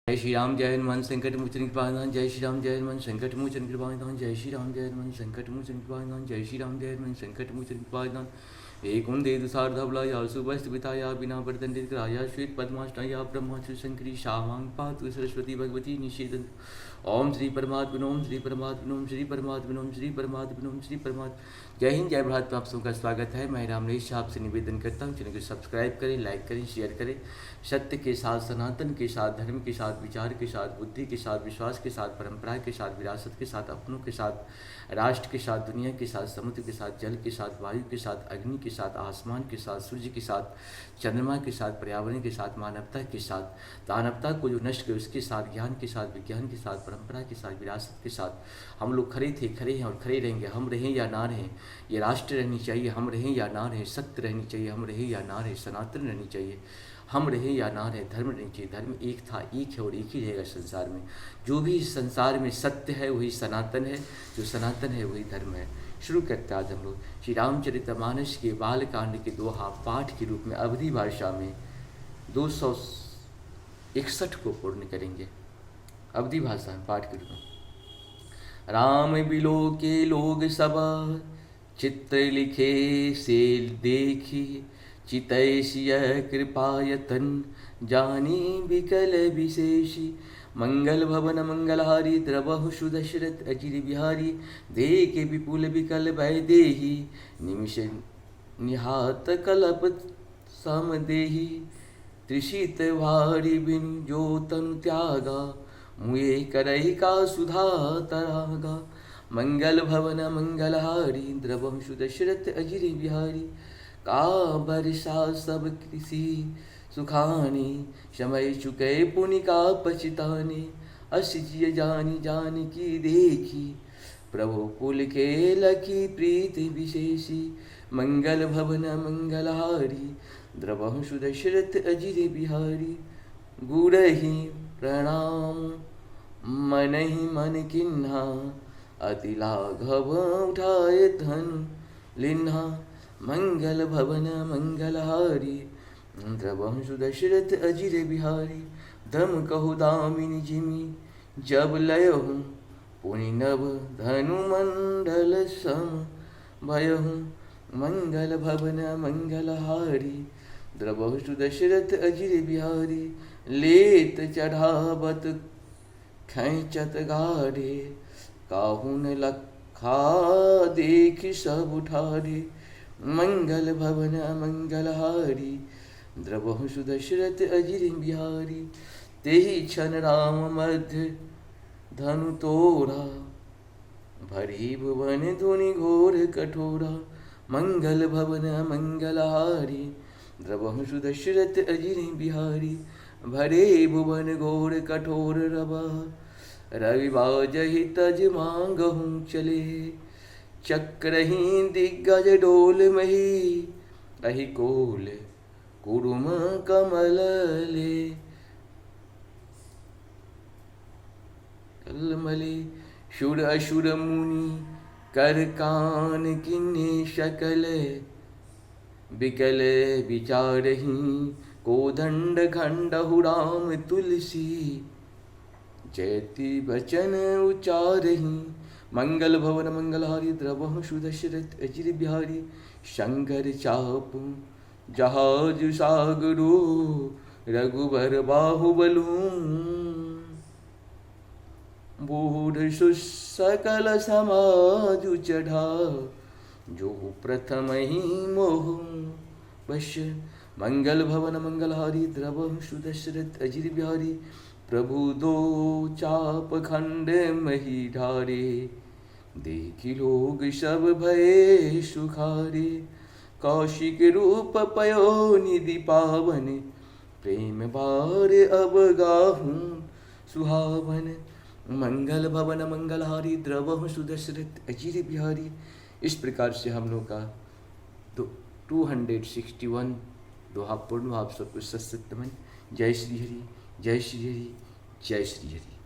जय श्री राम जय हनुमान संकट मोचन कृपानिधान। जय श्री राम जय हनुमान संकट मोचन कृपानिधान। जय श्री राम जय हनुमान संकट मोचन कृपानिधान। जय श्री राम जय हनुमान संकट मोचन कृपानिधान। एक उन्दे दुसार्धबला या सुबस्त विताया बिना वर्दंडित कराया श्वेत पद्माष्टाया ब्रह्माचु शंकरी शामां पातु सरस्वती भगवती निषेधन। ओम श्री परमात्मन ओम श्री परमात्मन ओम श्री परमात्मन ओम श्री परमात्मन ओम श्री परमात्मा। जय हिंद जय भारत में आप सबका स्वागत है। मैं रामनेश आपसे निवेदन करता हूँ चैनल को सब्सक्राइब करें, लाइक करें, शेयर करें। सत्य के साथ, सनातन के साथ, धर्म के साथ, विचार के साथ, बुद्धि के साथ, विश्वास के साथ, परंपरा के साथ, विरासत के साथ, अपनों के साथ, राष्ट्र के साथ, दुनिया के साथ, समुद्र के साथ, जल के साथ, वायु के साथ, अग्नि के साथ, आसमान के साथ, सूर्य के साथ, चंद्रमा के साथ, पर्यावरण के साथ, मानवता के साथ, दानवता को जो नष्ट करे उसके साथ, ज्ञान के साथ, विज्ञान के साथ, परंपरा के साथ, विरासत के साथ हम लोग खड़े थे, खड़े हैं और खड़े रहेंगे। हम रहें या ना रहें, ये राष्ट्र रहनी चाहिए, हम रहें या ना रहें, सत्य रहनी चाहिए, हम रहें या ना रहें, सनातन रहनी चाहिए, हम रहें या ना रहें, धर्म रहनी चाहिए। धर्म एक था, एक है और एक ही रहेगा संसार में। जो भी इस संसार में सत्य है वही सनातन है, जो सनातन है वही धर्म है। शुरू करते आज हम लोग श्री रामचरितमानस के बालकांड के दोहा पाठ के रूप में अवधी भाषा में 261 को पूर्ण करेंगे। अवधी भाषा में पाठ के रूप में। राम बिलो के लोग सब चित्र लिखे से देखी, चितैषिय कृपायतन जानी विकल विशेषी। मंगल भवन मंगलहारी द्रवहु सुदशरथ अचिर बिहारी, देख विपुल विकल वैदेही निमिष निहात कलप समदेही। त्रिषित भारी बिनु जो तनु त्यागा, मुए करई का सुधा तरागा। मंगल भवन मंगलहारी द्रवहु सुदशरथ अचिर बिहारी, का बरसा सब कृषि सुखानी। समय चुके पुनि का पचिताने, असिजिय जानी जान की देखी। प्रभु कुल के लकी प्रीति विशेषी। मंगल भवन मंगलहारी द्रवहु सुदशरथ अजिर बिहारी। गुरहि प्रणाम मनहि मन किन्हा, अति लाघव उठाए धन लिन्हा। मंगल भवन मंगलहारी द्रवहु सुदशरथ अजिर बिहारी। दम कहु दामिनी जिमि जब लयहु, पुनि नभ धनु मंडल सम भयहु। मंगल भवन मंगलहारी द्रवहु सुदशरथ अजिर बिहारी। लेत चढ़ावत खैचत गाढ़े, काहुन लखा देख सब उठारे। मंगल भवन मंगलहारी द्रवहु सुदशरथ अजिर बिहारी। तेहि क्षण राम मध्य धनु तोड़ा, भरी भुवन धुनि घोर कठोरा। मंगल भवन मंगलहारी द्रवहु सुदशरथ अजिर बिहारी। भरे भुवन घोर कठोर रवा, रवि बाजहि तज मांगहु चले। चक्रही दिग्गज डोल मही, अहि कोल कुरुम कमल ले। कलमले शुर असुर मुनि कर कान किन्ने शकल। बिकल विचारहि कोदंड खंडहु राम तुलसी। जयति वचन उचारहि, मंगल भवन मंगलहारी द्रवहु सुदशरथ अजिर बिहारी। शंकर चाप जहाज सागरो, रघुबर बाहुबलू। बूढ़ सुसकल समाजु चढ़ा, जो प्रथम ही मोह वश। मंगल भवन मंगलहारी द्रवहु सुदशरथ अजिर बिहारी। प्रभु दो चाप खंड मही ढारे, देखी लोग सब भये सुखारे। कौशिक रूप पयो निधि पावन, प्रेम बार अब गाहूं सुहावन। मंगल भवन मंगलहारी द्रवहु सुदशरथ अजिर बिहारी। इस प्रकार से हम लोग का 261 दोहा पूर्ण। आप सबको सत्सत नमन। जय श्री हरि, जय श्री हरि, जय श्री हरि।